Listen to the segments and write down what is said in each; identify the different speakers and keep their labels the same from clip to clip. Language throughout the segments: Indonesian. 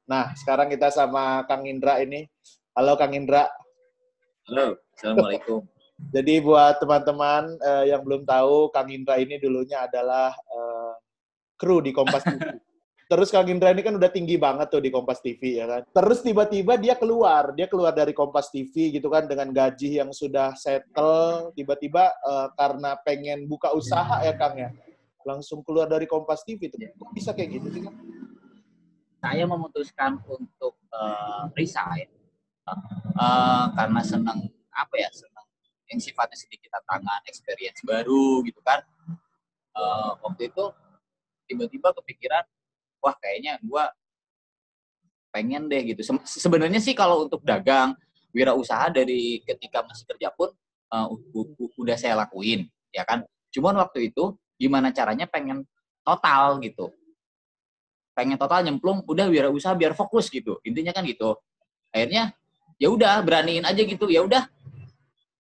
Speaker 1: Nah, sekarang kita sama Kang Indra ini. Halo Kang Indra.
Speaker 2: Halo, Assalamualaikum.
Speaker 1: Jadi buat teman-teman yang belum tahu, Kang Indra ini dulunya adalah kru di Kompas TV. Terus Kang Indra ini kan udah tinggi banget tuh di Kompas TV ya kan. Terus tiba-tiba dia keluar dari Kompas TV gitu kan dengan gaji yang sudah settle, tiba-tiba karena pengen buka usaha ya Kang ya. Langsung keluar dari Kompas TV tuh. Kok bisa kayak gitu sih Kang?
Speaker 2: Saya memutuskan untuk resign karena senang senang yang sifatnya sedikit tantangan, experience baru gitu kan. Waktu itu tiba-tiba kepikiran, wah kayaknya gue pengen deh gitu. Sebenarnya sih kalau untuk dagang, wirausaha dari ketika masih kerja pun udah saya lakuin, ya kan. Cuman waktu itu gimana caranya pengen total gitu. Pengen total nyemplung, udah wirausaha biar fokus gitu. Intinya kan gitu. Akhirnya ya udah beraniin aja gitu. Ya udah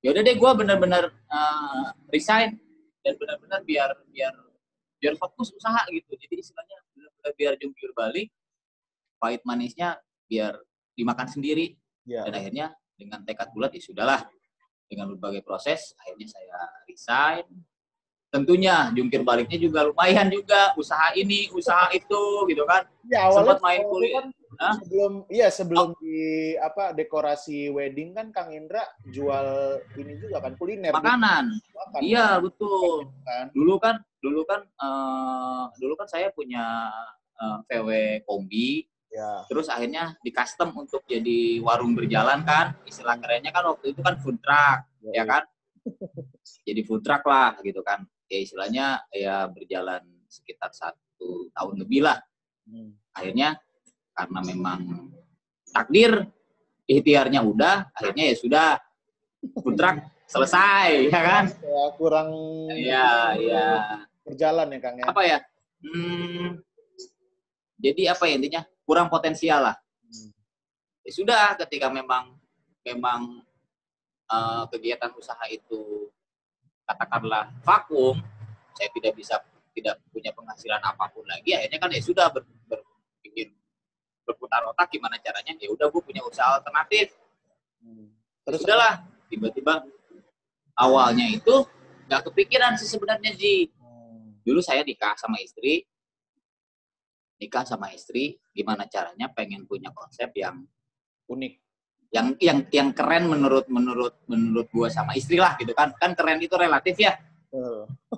Speaker 2: deh gue benar-benar resign dan benar-benar biar fokus usaha gitu. Jadi istilahnya benar-benar biar jungkir balik, pahit manisnya biar dimakan sendiri.
Speaker 1: Ya.
Speaker 2: Dan akhirnya dengan tekad bulat ya sudahlah, dengan berbagai proses akhirnya saya resign. Tentunya jungkir baliknya juga lumayan juga, usaha ini usaha itu gitu kan.
Speaker 1: Ya awalnya
Speaker 2: Sempat main kuliah
Speaker 1: kan sebelum di dekorasi wedding kan Kang Indra jual ini juga kan kuliner
Speaker 2: makanan
Speaker 1: makan,
Speaker 2: iya betul
Speaker 1: kan?
Speaker 2: dulu kan saya punya VW kombi.
Speaker 1: Ya.
Speaker 2: Terus akhirnya di custom untuk jadi warung berjalan kan, istilah kerennya kan waktu itu kan food truck, ya kan? Jadi food truck lah gitu kan. Ya istilahnya ya berjalan sekitar 1 tahun lebih lah. Akhirnya karena memang takdir, ikhtiarnya udah, akhirnya ya sudah food truck selesai, ya kan?
Speaker 1: Ya, kurang berjalan ya Kang ya.
Speaker 2: Apa ya? Jadi apa ya intinya? Kurang potensial lah. Ya sudah, ketika memang kegiatan usaha itu katakanlah vakum, saya tidak punya penghasilan apapun lagi, akhirnya kan ya sudah berputar otak gimana caranya, ya udah gue punya usaha alternatif. Terus udahlah, tiba-tiba awalnya itu nggak kepikiran sih sebenarnya Ji. Dulu saya nikah sama istri, gimana caranya pengen punya konsep yang
Speaker 1: unik,
Speaker 2: yang keren menurut gua sama istri lah gitu kan keren itu relatif ya.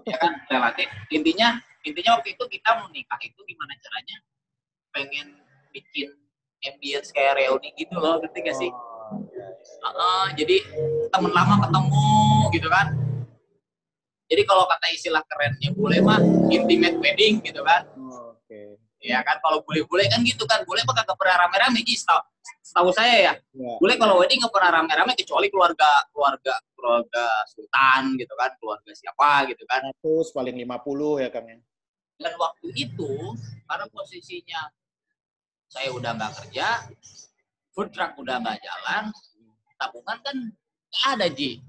Speaker 2: Ya kan relatif, intinya waktu itu kita menikah itu gimana caranya pengen bikin ambience kayak reuni gitu loh, ngerti gak sih? Jadi temen lama ketemu gitu kan. Jadi kalau kata istilah kerennya boleh mah intimate wedding gitu kan. Ya kan kalau bule-bule kan gitu kan, bule mah kagak pernah rame-rame Ji, setahu saya ya. Bule kalau wedding nggak pernah rame-rame kecuali keluarga sultan gitu kan, keluarga siapa gitu kan.
Speaker 1: 100 paling 50 ya Kang ya.
Speaker 2: Dan waktu itu karena posisinya saya udah nggak kerja, food truck udah nggak jalan, tabungan kan nggak ada Ji.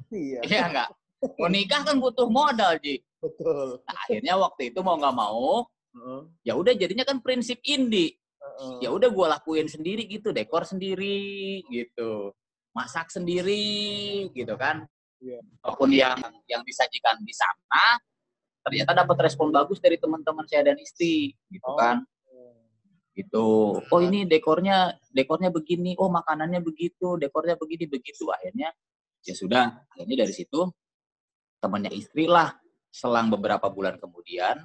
Speaker 2: Iya nggak? Mau nikah kan butuh modal Ji.
Speaker 1: Betul.
Speaker 2: Nah, akhirnya waktu itu mau nggak mau, ya udah jadinya kan prinsip indie. Ya udah gue lakuin sendiri gitu, dekor sendiri gitu, masak sendiri gitu kan. Apapun yang disajikan di sana ternyata dapat respon bagus dari teman-teman saya dan istri gitu kan. Gitu. Oh ini dekornya begini, oh makanannya begitu, dekornya begini begitu. Akhirnya ya sudah, akhirnya dari situ temannya istri lah, selang beberapa bulan kemudian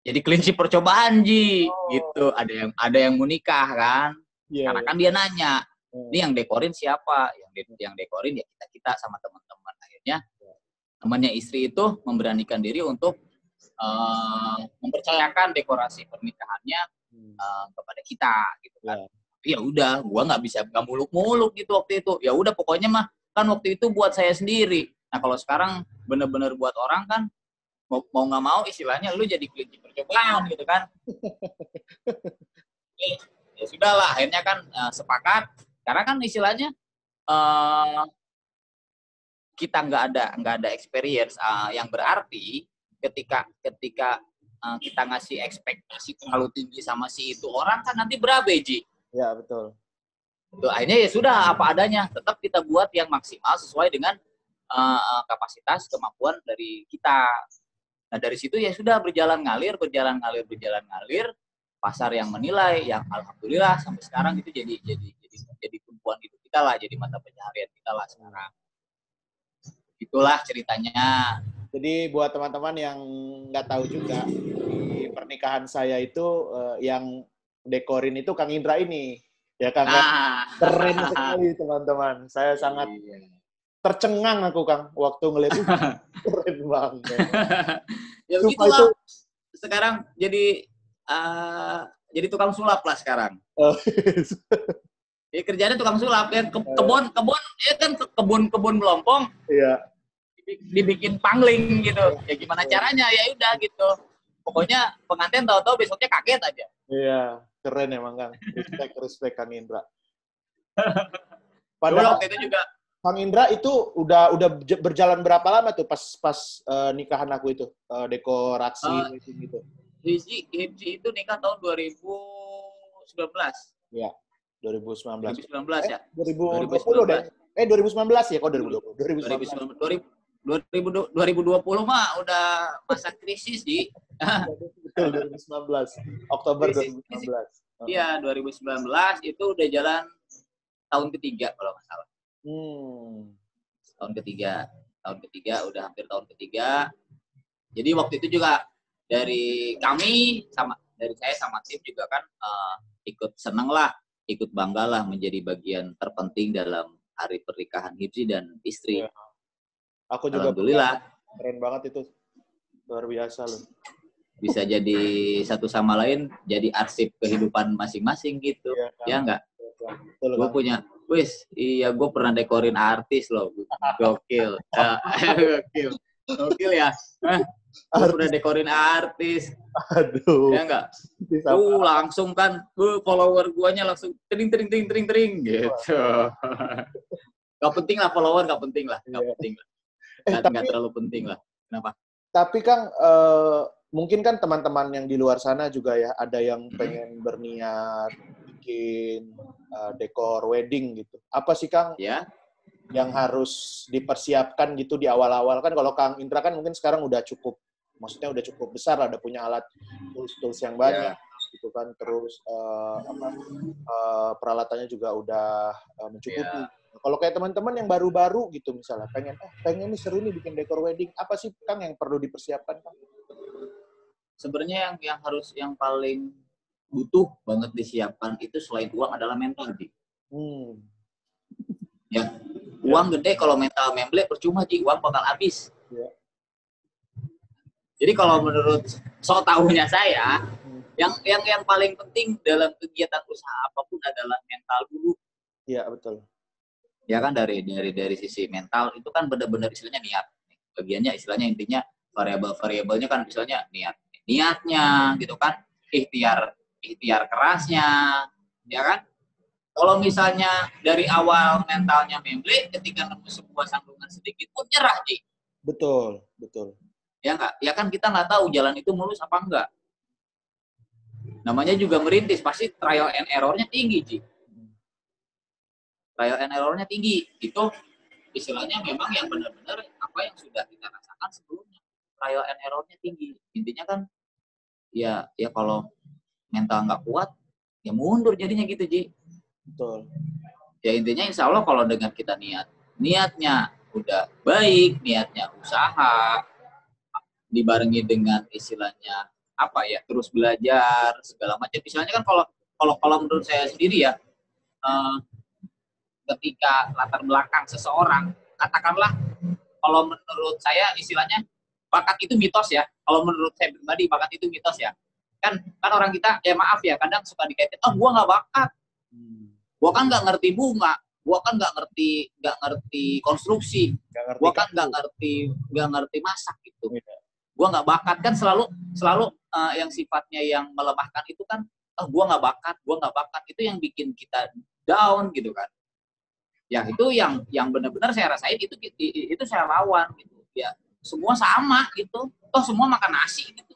Speaker 2: jadi kelinci percobaan Ji, gitu. Ada yang mau nikah kan, karena kan dia nanya, ini yang dekorin siapa? Yang dekorin ya kita sama teman-teman. Akhirnya temannya istri itu memberanikan diri untuk mempercayakan dekorasi pernikahannya kepada kita, gitu kan. Ya udah, gua nggak muluk-muluk gitu waktu itu. Ya udah pokoknya mah kan waktu itu buat saya sendiri. Nah kalau sekarang bener-bener buat orang kan, mau nggak mau istilahnya lu jadi kelinci percobaan gitu kan. Ya sudah lah, akhirnya kan sepakat karena kan istilahnya kita nggak ada experience yang berarti ketika kita ngasih ekspektasi terlalu tinggi sama si itu orang kan nanti berabe Ji.
Speaker 1: Ya, betul.
Speaker 2: Tuh, akhirnya ya sudah apa adanya, tetap kita buat yang maksimal sesuai dengan kapasitas kemampuan dari kita. Nah dari situ ya sudah berjalan ngalir, pasar yang menilai, yang alhamdulillah sampai sekarang itu jadi tumpuan hidup kita lah, jadi mata pencaharian kita lah sekarang. Itulah ceritanya.
Speaker 1: Jadi buat teman-teman yang nggak tahu juga, di pernikahan saya itu yang dekorin itu Kang Indra ini. Ya Kang, keren sekali teman-teman. Saya sangat tercengang aku Kang waktu ngeliat itu. Keren banget.
Speaker 2: Ya begitulah. Sekarang jadi tukang sulap lah sekarang. Ya kerjanya tukang sulap ya, kebun ya kan kebun melompong.
Speaker 1: Iya.
Speaker 2: Dibikin pangling gitu. Ya gimana caranya? Ya udah gitu. Pokoknya pengantin tahu-tahu besoknya kaget aja.
Speaker 1: Iya, keren emang Kang. Respect Kang Indra.
Speaker 2: Padahal waktu itu juga
Speaker 1: Kang Indra itu udah berjalan berapa lama tuh pas nikahan aku itu, dekorasi gitu.
Speaker 2: Hiji itu nikah tahun 2019.
Speaker 1: Iya, 2019.
Speaker 2: 2019 ya?
Speaker 1: 2020 deh. 2019 ya, kok 2020?
Speaker 2: 2020 mah udah masa krisis, Ji.
Speaker 1: Betul, 2019. Oktober 2019.
Speaker 2: Iya, 2019 itu udah jalan tahun ketiga kalau nggak salah. Tahun ketiga, udah hampir tahun ketiga. Jadi waktu itu juga dari saya sama tim juga kan ikut seneng lah, ikut bangga lah menjadi bagian terpenting dalam hari pernikahan Hipsi dan istri.
Speaker 1: Ya. Aku juga
Speaker 2: alhamdulillah.
Speaker 1: Keren banget itu. Luar biasa loh.
Speaker 2: Bisa jadi satu sama lain, jadi arsip kehidupan masing-masing gitu. Ya enggak? Gue punya, gue pernah dekorin artis loh. Gokil. Gokil ya. Gue pernah dekorin artis.
Speaker 1: Aduh.
Speaker 2: Ya enggak? Langsung kan, follower guanya langsung tering gitu. Gak penting lah follower, gak penting lah. Nggak terlalu penting lah. Kenapa?
Speaker 1: Tapi Kang, mungkin kan teman-teman yang di luar sana juga ya, ada yang pengen berniat bikin dekor wedding gitu. Apa sih Kang yang harus dipersiapkan gitu di awal-awal? Kan kalau Kang Indra kan mungkin sekarang udah cukup besar, ada punya alat tools yang banyak gitu kan. Terus peralatannya juga udah mencukupi. Kalau kayak teman-teman yang baru-baru gitu misalnya, pengen nih seru nih bikin dekor wedding, apa sih Kang yang perlu dipersiapkan Kang?
Speaker 2: Sebenarnya yang paling butuh banget disiapkan itu selain uang adalah mental, Ji. Ya, uang gede kalau mental memble percuma, Ji, uang bakal habis. Ya. Jadi kalau menurut tahunya saya, yang paling penting dalam kegiatan usaha apapun adalah mental dulu.
Speaker 1: Iya, betul.
Speaker 2: Ya kan dari sisi mental itu kan benar-benar istilahnya niat. Bagiannya istilahnya intinya variabelnya kan misalnya niatnya gitu kan, ikhtiar kerasnya, ya kan. Kalau misalnya dari awal mentalnya memble, ketika nemu sebuah sambungan sedikit pun nyerah, Ji.
Speaker 1: Betul.
Speaker 2: Ya enggak? Ya kan kita nggak tahu jalan itu mulus apa enggak. Namanya juga merintis, pasti trial and error-nya tinggi, Ji. Trial and error-nya tinggi. Itu istilahnya memang yang benar-benar apa yang sudah kita rasakan sebelumnya. Trial and error-nya tinggi. Intinya kan ya kalau mental nggak kuat, ya mundur jadinya gitu, Ji.
Speaker 1: Betul.
Speaker 2: Ya intinya insya Allah kalau dengan kita niatnya udah baik, niatnya usaha, dibarengi dengan istilahnya apa ya, terus belajar segala macam. Misalnya kan kalau menurut saya sendiri ya, ketika latar belakang seseorang, katakanlah kalau menurut saya istilahnya bakat itu mitos ya. Kalau menurut saya pribadi bakat itu mitos ya. Kan orang kita ya maaf ya kadang suka dikaitin, gua nggak bakat, gua kan nggak ngerti bunga, gua kan nggak ngerti konstruksi, gua kan nggak ngerti masak gitu. Gua nggak bakat kan selalu yang sifatnya yang melemahkan itu kan, gua nggak bakat itu yang bikin kita down gitu kan. Ya itu yang benar-benar saya rasain itu saya lawan gitu ya, semua sama gitu, semua makan nasi gitu,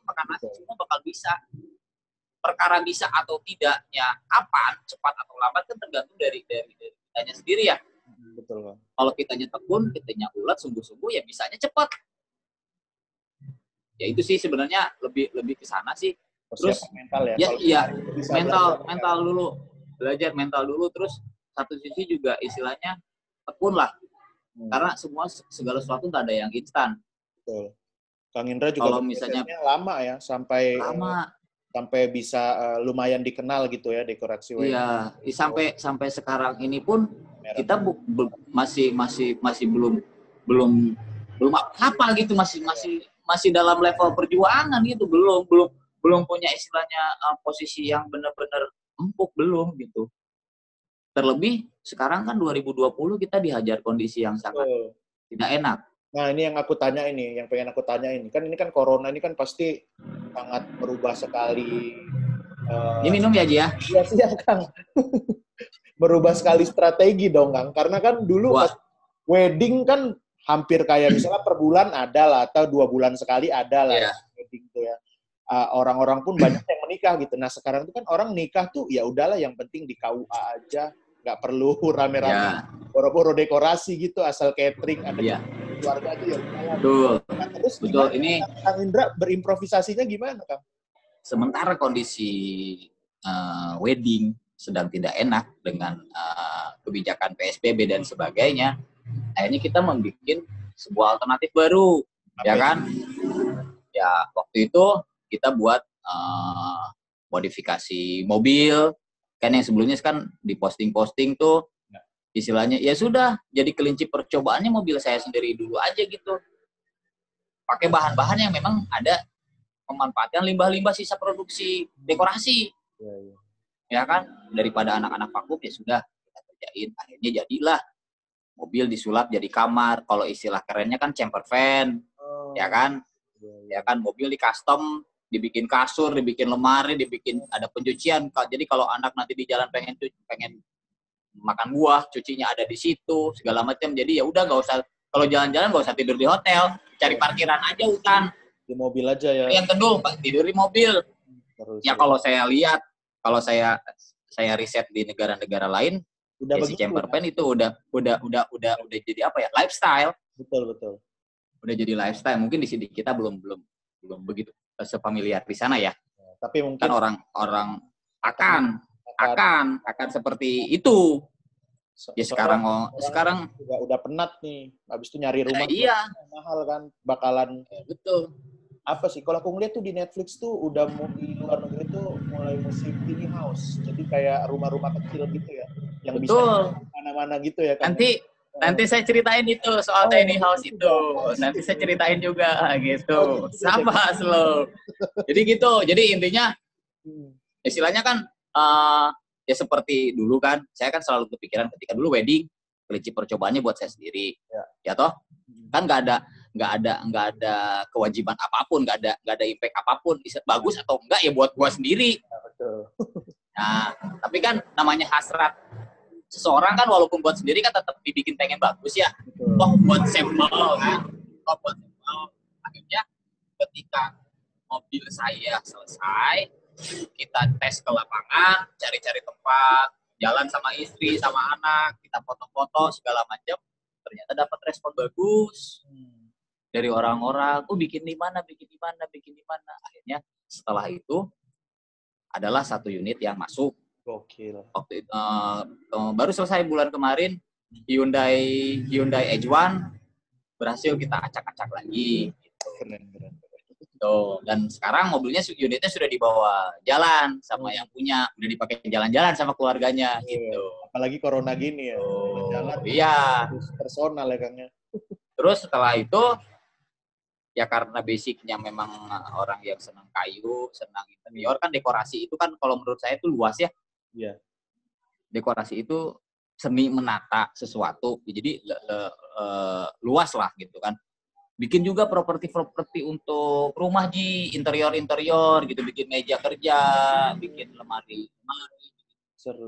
Speaker 2: semua bakal bisa. perkara bisa atau tidaknya kapan, cepat atau lambat kan tergantung dari kitanya sendiri ya.
Speaker 1: Betul, Bang.
Speaker 2: Kalau kitanya tekun, kitanya ulet, sungguh-sungguh ya bisanya cepat. Ya itu sih sebenarnya lebih ke sana sih. Terus
Speaker 1: mental ya.
Speaker 2: Iya, mental dulu. Belajar mental dulu, terus satu sisi juga istilahnya tekun lah. Karena segala sesuatu nggak ada yang instan.
Speaker 1: Betul. Kang Indra juga
Speaker 2: kalau misalnya
Speaker 1: lama ya, sampai bisa lumayan dikenal gitu ya dekorasi wedding.
Speaker 2: Iya, sampai sekarang ini pun kita masih belum apa gitu, masih dalam level perjuangan gitu, belum punya istilahnya posisi yang benar-benar empuk, belum gitu. Terlebih sekarang kan 2020 kita dihajar kondisi yang sangat tidak enak.
Speaker 1: Nah, ini yang pengen aku tanya ini. Kan ini kan corona ini kan pasti sangat berubah sekali.
Speaker 2: Ini minum ya, Ji ya?
Speaker 1: Iya, siap, Kang. Berubah sekali strategi dong, Kang. Karena kan dulu pas wedding kan hampir kayak misalnya per bulan ada lah, atau 2 bulan sekali ada lah wedding tuh ya. Orang-orang pun banyak yang menikah gitu. Nah, sekarang itu kan orang nikah tuh ya udahlah, yang penting di KUA aja, nggak perlu rame-rame boro-boro dekorasi gitu, asal catering ada keluarga aja ya udahlah. Nah, terus
Speaker 2: betul.
Speaker 1: Ini Kang Indra berimprovisasinya gimana, Kang?
Speaker 2: Sementara kondisi wedding sedang tidak enak dengan kebijakan PSBB dan sebagainya, akhirnya kita membuat sebuah alternatif baru, ya kan? Ya, waktu itu kita buat modifikasi mobil, kan yang sebelumnya kan di posting-posting tuh istilahnya ya sudah jadi kelinci percobaannya mobil saya sendiri dulu aja gitu, pakai bahan-bahan yang memang ada, memanfaatkan limbah-limbah sisa produksi dekorasi, ya kan, daripada anak-anak vakum ya sudah kita kerjain. Akhirnya jadilah mobil disulap jadi kamar, kalau istilah kerennya kan camper van, ya kan, mobil di custom, dibikin kasur, dibikin lemari, dibikin ada pencucian. Jadi kalau anak nanti di jalan pengen makan buah, cucinya ada di situ, segala macam. Jadi ya udah, nggak usah, kalau jalan-jalan nggak usah tidur di hotel, cari parkiran aja hutan.
Speaker 1: Di mobil aja ya.
Speaker 2: Yang kedua, tidur di mobil. Ya kalau saya lihat, kalau saya riset di negara-negara lain, si camper van itu udah jadi apa ya? Lifestyle.
Speaker 1: Betul.
Speaker 2: Udah jadi lifestyle. Mungkin di sini kita belum begitu sepamiliar di sana ya.
Speaker 1: Tapi mungkin
Speaker 2: kan orang akan seperti itu. Ya sekarang
Speaker 1: udah penat nih. Habis itu nyari rumah mahal kan, bakalan
Speaker 2: betul.
Speaker 1: Apa sih? Kalau aku ngeliat tuh di Netflix tuh udah di luar negeri tuh mulai musim tiny house. Jadi kayak rumah-rumah kecil gitu ya, yang bisa mana-mana gitu ya kan.
Speaker 2: Nanti saya ceritain itu soal tiny house itu. Nanti saya ceritain juga gitu. Sama slow. Jadi gitu. Jadi intinya istilahnya kan ya seperti dulu kan, saya kan selalu kepikiran ketika dulu wedding, kelinci percobaannya buat saya sendiri. Ya toh? Kan nggak ada kewajiban apapun, nggak ada impact apapun, bagus atau enggak ya buat gua sendiri. Nah, tapi kan namanya hasrat seseorang kan, walaupun buat sendiri kan tetap dibikin pengen bagus ya. Buat sampel kan, buat sampel. Akhirnya ketika mobil saya selesai, kita tes ke lapangan, cari-cari tempat, jalan sama istri, sama anak, kita foto-foto segala macam, ternyata dapat respon bagus dari orang-orang. Bikin di mana. Akhirnya setelah itu adalah satu unit yang masuk.
Speaker 1: Gokil.
Speaker 2: Waktu itu baru selesai bulan kemarin, Hyundai H1 berhasil kita acak-acak lagi. Gitu.
Speaker 1: Keren.
Speaker 2: Tuh, dan sekarang unitnya sudah dibawa jalan sama yang punya, udah dipakai jalan-jalan sama keluarganya gitu.
Speaker 1: Apalagi corona gini ya. Jalan.
Speaker 2: Iya.
Speaker 1: Personal ya Kang.
Speaker 2: Terus setelah itu ya karena basicnya memang orang yang senang kayu, senang interior kan, dekorasi itu kan kalau menurut saya itu luas ya.
Speaker 1: Iya.
Speaker 2: Dekorasi itu seni menata sesuatu, jadi luas lah gitu kan. Bikin juga properti untuk rumah di interior gitu, bikin meja kerja, bikin lemari,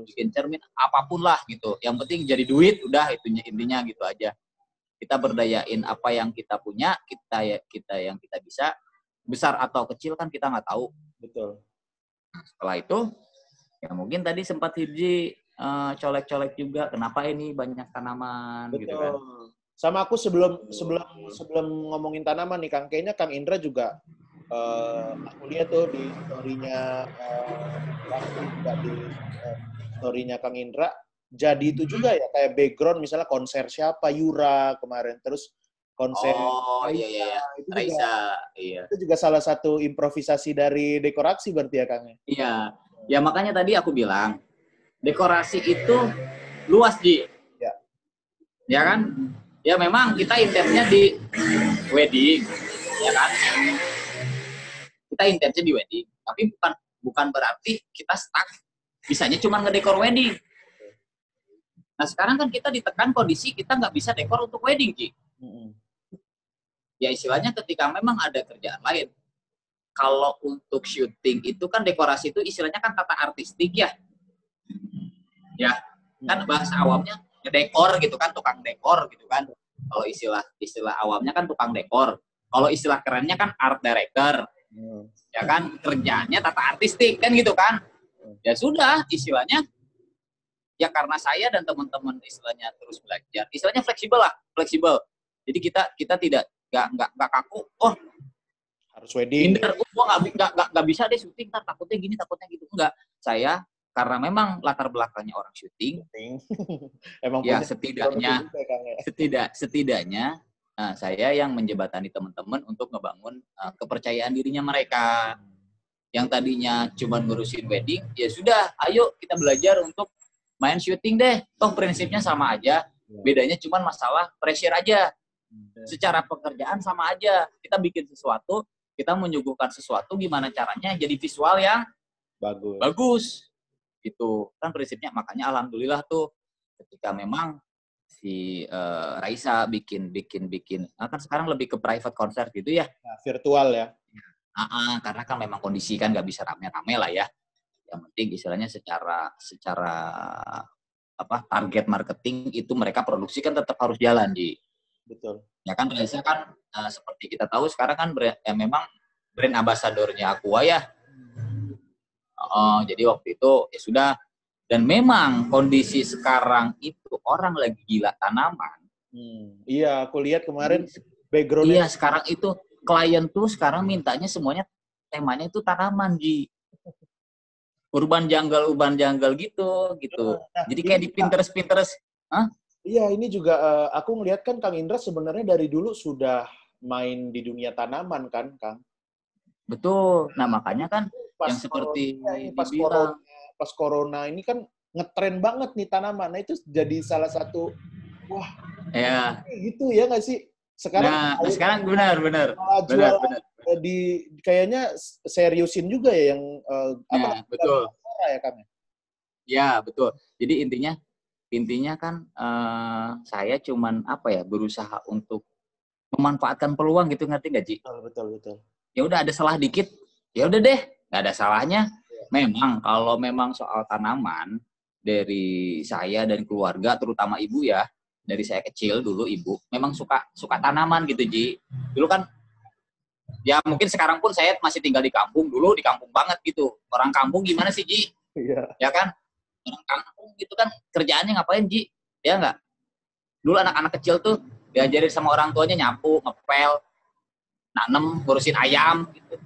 Speaker 2: bikin cermin, apapun lah gitu. Yang penting jadi duit, udah itu intinya gitu aja. Kita berdayain apa yang kita punya, kita yang kita bisa, besar atau kecil kan kita nggak tahu.
Speaker 1: Betul.
Speaker 2: Setelah itu, ya mungkin tadi sempat Hibji colek-colek juga, kenapa ini banyak tanaman
Speaker 1: Betul.
Speaker 2: gitu kan.
Speaker 1: Sama aku sebelum ngomongin tanaman nih, Kang, kayaknya Kang Indra juga aku lihat tuh di story-nya story-nya Kang Indra, jadi itu juga ya kayak background misalnya konser siapa Yura kemarin, terus konser
Speaker 2: Iya.
Speaker 1: itu juga
Speaker 2: Raisa, iya.
Speaker 1: itu juga salah satu improvisasi dari dekorasi berarti ya, Kang?
Speaker 2: Iya, ya makanya tadi aku bilang dekorasi itu luas, Ji.
Speaker 1: Ya.
Speaker 2: Ya kan? Ya memang kita intensnya di wedding, ya kan? Kita intensnya di wedding, tapi bukan berarti kita stuck bisanya cuma ngedekor wedding. Nah sekarang kan kita ditekan kondisi kita nggak bisa dekor untuk wedding, Ji. Ya istilahnya ketika memang ada kerjaan lain. Kalau untuk syuting itu kan dekorasi itu istilahnya kan kata artistik ya. Ya, kan bahasa awamnya ngedekor gitu kan, tukang dekor gitu kan. Kalau istilah awamnya kan tukang dekor. Kalau istilah kerennya kan art director. Ya kan, kerjanya tata artistik kan gitu kan. Ya sudah, istilahnya ya karena saya dan teman-teman istilahnya terus belajar. Istilahnya fleksibel. Jadi kita tidak nggak kaku. Oh,
Speaker 1: harus wedding.
Speaker 2: Gua nggak bisa deh syuting, takutnya gini, takutnya gitu. Enggak. Saya karena memang latar belakangnya orang syuting.
Speaker 1: Emang
Speaker 2: ya setidaknya saya yang menjebatani teman-teman untuk ngebangun kepercayaan dirinya mereka. Yang tadinya cuma ngurusin wedding, ya sudah, ayo kita belajar untuk main syuting deh. Toh prinsipnya sama aja. Bedanya cuma masalah pressure aja. Secara pekerjaan sama aja. Kita bikin sesuatu, kita menyuguhkan sesuatu, gimana caranya jadi visual yang bagus. Itu kan prinsipnya. Makanya alhamdulillah tuh ketika memang si Raisa bikin kan sekarang lebih ke private concert gitu ya.
Speaker 1: Virtual ya.
Speaker 2: Karena kan memang kondisi kan nggak bisa rame-rame lah ya. Yang penting istilahnya secara target marketing itu mereka produksi kan tetap harus jalan, Ji.
Speaker 1: Betul.
Speaker 2: Ya kan Raisa kan seperti kita tahu sekarang kan memang brand ambassador-nya Aqua ya. Jadi waktu itu ya sudah, dan memang kondisi sekarang itu orang lagi gila tanaman.
Speaker 1: Iya, aku lihat kemarin background-nya.
Speaker 2: Iya, sekarang itu klien tuh sekarang mintanya semuanya temanya itu tanaman, Ji. Urban jungle gitu. Jadi kayak di Pinterest.
Speaker 1: Iya, ini juga aku ngelihat kan Kang Indra sebenarnya dari dulu sudah main di dunia tanaman kan, Kang?
Speaker 2: Betul. Nah, makanya kan yang seperti dibilang.
Speaker 1: Pas corona ini kan ngetren banget nih tanaman. Nah, itu jadi salah satu, wah,
Speaker 2: ya
Speaker 1: gitu ya nggak sih?
Speaker 2: Sekarang benar.
Speaker 1: Kayaknya seriusin juga ya yang
Speaker 2: betul.
Speaker 1: Ya, Kang?
Speaker 2: Ya, betul. Jadi intinya kan saya cuman berusaha untuk memanfaatkan peluang gitu, ngerti nggak, Ji?
Speaker 1: Betul.
Speaker 2: Ya udah ada salah dikit, ya udah deh, nggak ada salahnya. Memang kalau memang soal tanaman dari saya dan keluarga, terutama ibu ya, dari saya kecil dulu ibu memang suka tanaman gitu, Ji. Dulu kan ya mungkin sekarang pun saya masih tinggal di kampung, dulu di kampung banget gitu. Orang kampung gimana sih, Ji?
Speaker 1: Iya.
Speaker 2: Ya kan? Orang kampung gitu kan kerjaannya ngapain, Ji? Ya enggak? Dulu anak-anak kecil tuh diajarin sama orang tuanya nyapu, ngepel, nanem, ngurusin ayam gitu.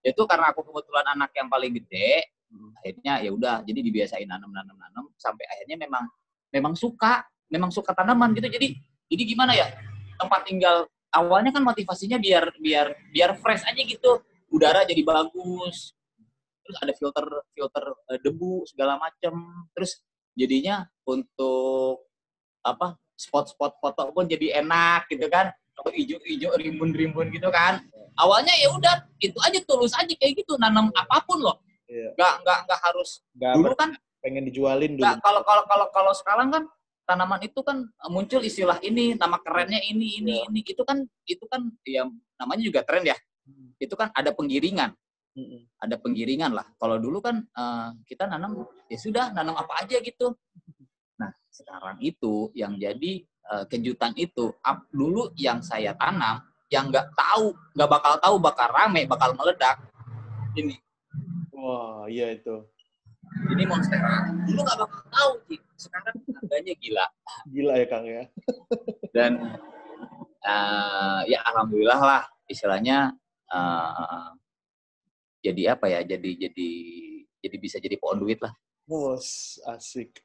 Speaker 2: Itu karena aku kebetulan anak yang paling gede, akhirnya ya udah, jadi dibiasain nanam sampai akhirnya memang suka tanaman gitu. Jadi gimana ya? Tempat tinggal awalnya kan motivasinya biar fresh aja gitu. Udara jadi bagus. Terus ada filter debu segala macam. Terus jadinya untuk spot-spot foto pun jadi enak gitu kan. Kalau hijau rimbun gitu kan. Awalnya ya udah itu aja, tulus aja kayak gitu, nanam apapun loh.
Speaker 1: Iya.
Speaker 2: Nggak harus dulu kan
Speaker 1: pengen dijualin dulu.
Speaker 2: Kalau sekarang kan tanaman itu kan muncul istilah ini, nama kerennya ini itu kan ya namanya juga tren ya. Itu kan ada penggiringan. Ada penggiringan lah. Kalau dulu kan kita nanam ya sudah, nanam apa aja gitu. Nah, sekarang itu yang jadi kejutan itu dulu yang saya tanam yang nggak bakal tahu bakal rame, bakal meledak ini
Speaker 1: Wah, iya itu.
Speaker 2: Ini monstera. Dulu nggak bakal tahu, Ci. Sekarang harganya gila.
Speaker 1: Gila ya, Kang ya.
Speaker 2: Dan ya alhamdulillah lah istilahnya jadi apa ya? Jadi bisa jadi pohon duit lah.
Speaker 1: Bos, asik.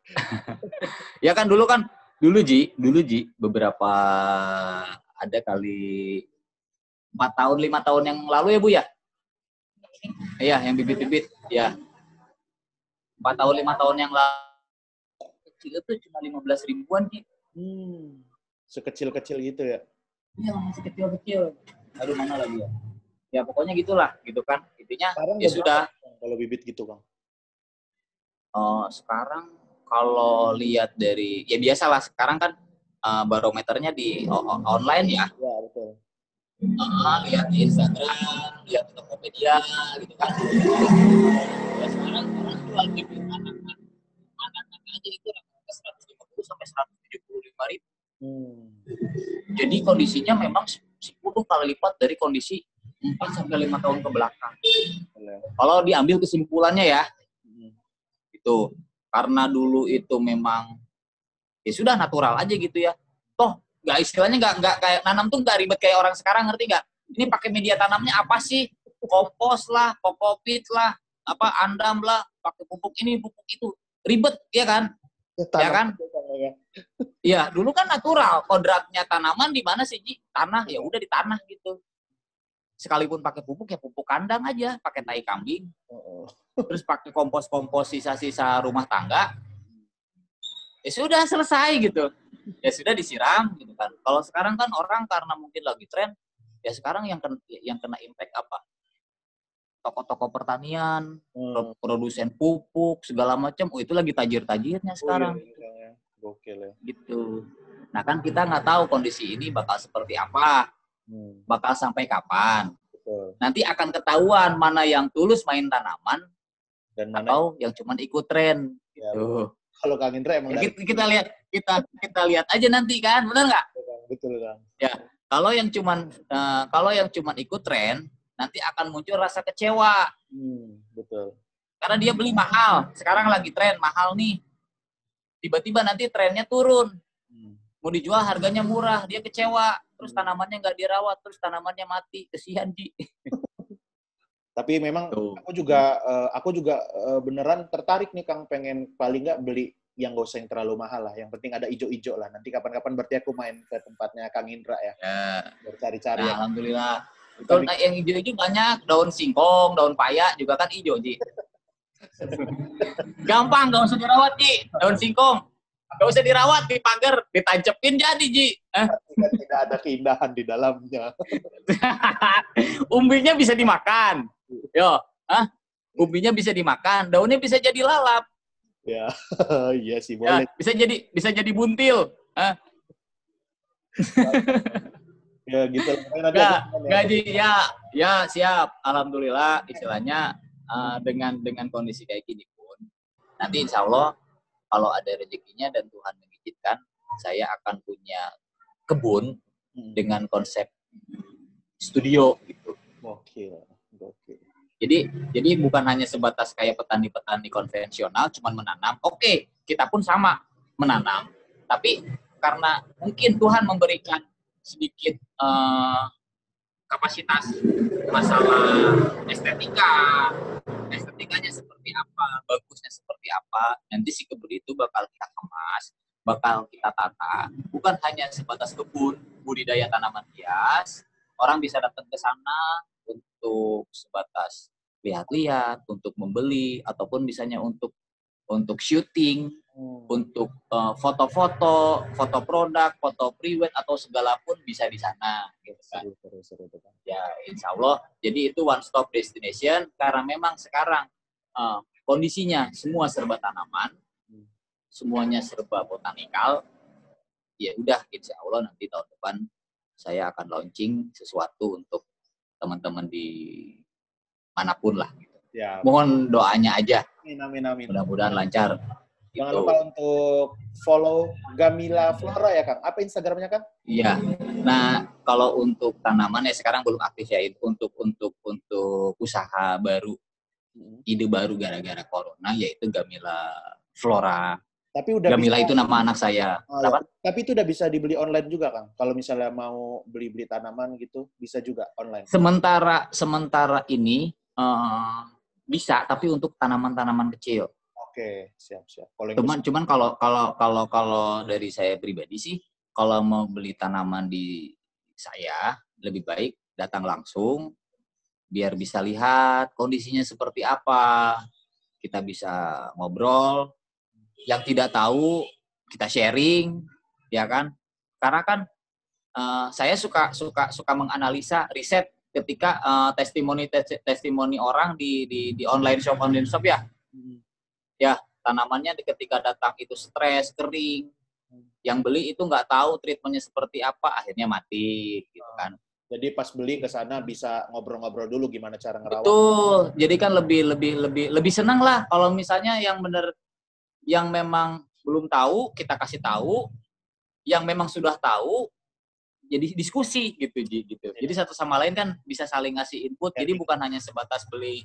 Speaker 2: Ya kan dulu Ji, beberapa ada kali 4 tahun 5 tahun yang lalu ya Bu ya. Iya, yang bibit-bibit ya. 4 tahun 5 tahun yang lalu kecil itu cuma 15 ribuan Ji.
Speaker 1: Sekecil-kecil gitu ya.
Speaker 2: Iya, masih kecil-kecil. Aduh, mana lagi ya? Ya pokoknya gitulah, gitu kan. Intinya
Speaker 1: Sekarang
Speaker 2: ya sudah.
Speaker 1: Kalau bibit gitu, Kang.
Speaker 2: Sekarang kalau lihat dari ya biasalah sekarang kan barometernya di online ya.
Speaker 1: Ya, betul.
Speaker 2: Lihat di Instagram, lihat di Tokopedia gitu kan. Ya sekarang orang jual bibit anak-anak aja itu rata-rata 150 sampai 175 ribu. Jadi kondisinya memang 10 kali lipat dari kondisi 4 sampai 5 tahun ke belakang. Kalau diambil kesimpulannya ya, itu karena dulu itu memang ya sudah natural aja gitu ya. Toh nggak istilahnya nggak kayak nanam tuh nggak ribet kayak orang sekarang, ngerti nggak? Ini pakai media tanamnya apa sih? Kompos lah, kokopit lah, apa andam lah, pakai pupuk ini, pupuk itu, ribet ya kan? Ya kan? Iya, dulu kan natural. Kodratnya tanaman di mana sih, Ji? Tanah, ya udah di tanah gitu. Sekalipun pakai pupuk ya pupuk kandang aja, pakai tai kambing. Terus pakai kompos sisa-sisa rumah tangga. Ya sudah selesai gitu. Ya sudah disiram gitu kan. Kalau sekarang kan orang karena mungkin lagi tren, ya sekarang yang kena impact apa? Toko-toko pertanian, produsen pupuk segala macam. Itu lagi tajir-tajirnya sekarang.
Speaker 1: Iya. Gokil ya.
Speaker 2: Gitu. Nah kan kita nggak tahu kondisi ini bakal seperti apa, bakal sampai kapan.
Speaker 1: Betul.
Speaker 2: Nanti akan ketahuan mana yang tulus main tanaman
Speaker 1: dan mana
Speaker 2: atau yang cuma ikut tren.
Speaker 1: Ya,
Speaker 2: gitu.
Speaker 1: Kalau Kang Indra emang
Speaker 2: ya, kita lihat aja nanti kan, benar nggak?
Speaker 1: Betul Kang.
Speaker 2: Ya kalau yang cuman ikut tren nanti akan muncul rasa kecewa.
Speaker 1: Betul.
Speaker 2: Karena dia beli mahal, sekarang lagi tren mahal nih. Tiba-tiba nanti trennya turun, mau dijual harganya murah, dia kecewa, terus tanamannya nggak dirawat, terus tanamannya mati, kesian Ji.
Speaker 1: Tapi memang aku juga beneran tertarik nih Kang, pengen paling nggak beli yang nggak usah yang terlalu mahal lah, yang penting ada ijo-ijo lah. Nanti kapan-kapan berarti aku main ke tempatnya Kang Indra ya, cari-cari.
Speaker 2: Nah, alhamdulillah. Betul, yang ijo-ijo banyak, daun singkong, daun paya juga kan ijo Ji. Gampang, gak usah dirawat Ji. Daun singkong gak usah dirawat, di pagar ditancepin jadi Ji.
Speaker 1: Tidak ada keindahan di dalamnya.
Speaker 2: Umbinya bisa dimakan. Umbinya bisa dimakan, daunnya bisa jadi lalap.
Speaker 1: Ya, iya sih boleh.
Speaker 2: Ya, bisa jadi buntil.
Speaker 1: Ya gitu.
Speaker 2: Gaji ya siap. Alhamdulillah istilahnya dengan kondisi kayak gini pun nanti insya Allah kalau ada rezekinya dan Tuhan mengizinkan, saya akan punya kebun dengan konsep studio gitu.
Speaker 1: Gokil.
Speaker 2: Jadi bukan hanya sebatas kayak petani-petani konvensional cuman menanam. Oke, kita pun sama menanam. Tapi karena mungkin Tuhan memberikan sedikit kapasitas masalah estetikanya seperti apa, bagusnya seperti apa, nanti si kebun itu bakal kita kemas, bakal kita tata, bukan hanya sebatas kebun budidaya tanaman hias. Orang bisa datang ke sana untuk sebatas lihat-lihat, untuk membeli, ataupun misalnya untuk syuting, untuk foto-foto, foto produk, foto prewed atau segala pun bisa di sana. Gitu kan. Seru. Ya, insya Allah. Jadi itu one stop destination karena memang sekarang kondisinya semua serba tanaman, semuanya serba botanikal. Ya udah, insya Allah nanti tahun depan saya akan launching sesuatu untuk teman-teman di manapun lah. Gitu. Ya. Mohon doanya aja.
Speaker 1: Amin.
Speaker 2: Mudah-mudahan lancar.
Speaker 1: Jangan lupa untuk follow Gamila Flora ya Kang. Apa Instagramnya Kang?
Speaker 2: Iya. Nah kalau untuk tanaman ya sekarang belum aktif ya. Untuk usaha baru ide baru gara-gara corona, yaitu Gamila Flora.
Speaker 1: Tapi udah
Speaker 2: Gamila
Speaker 1: bisa,
Speaker 2: itu nama anak saya.
Speaker 1: ya. Tapi itu udah bisa dibeli online juga, Kang. Kalau misalnya mau beli-beli tanaman gitu, bisa juga online.
Speaker 2: Sementara ini bisa, tapi untuk tanaman-tanaman kecil.
Speaker 1: Oke, siap-siap.
Speaker 2: Cuman kalau dari saya pribadi sih, kalau mau beli tanaman di saya, lebih baik datang langsung, biar bisa lihat kondisinya seperti apa. Kita bisa ngobrol, yang tidak tahu kita sharing, ya kan? Karena kan saya suka menganalisa riset ketika testimoni orang di online shop ya. Ya, tanamannya ketika datang itu stres, kering. Yang beli itu nggak tahu treatmentnya seperti apa, akhirnya mati, gitu kan.
Speaker 1: Jadi pas beli ke sana bisa ngobrol-ngobrol dulu gimana cara ngerawat.
Speaker 2: Betul. Jadi kan lebih senang lah kalau misalnya yang benar, yang memang belum tahu kita kasih tahu, yang memang sudah tahu jadi diskusi gitu. Jadi satu sama lain kan bisa saling ngasih input. Jadi bukan hanya sebatas beli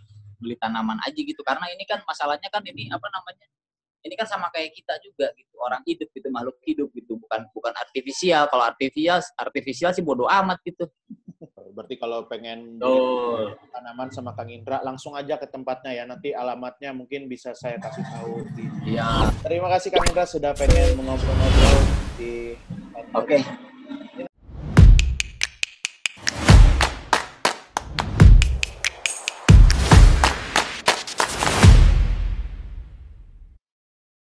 Speaker 2: tanaman aja gitu. Karena ini kan masalahnya kan ini apa namanya? Ini kan sama kayak kita juga gitu, orang hidup gitu, makhluk hidup gitu, bukan artifisial. Kalau artifisial sih bodo amat gitu.
Speaker 1: Berarti kalau pengen tanaman sama Kang Indra, langsung aja ke tempatnya ya. Nanti alamatnya mungkin bisa saya kasih tahu.
Speaker 2: Iya.
Speaker 1: Terima kasih Kang Indra sudah pengen mengobrol-ngobrol di.
Speaker 2: Oke.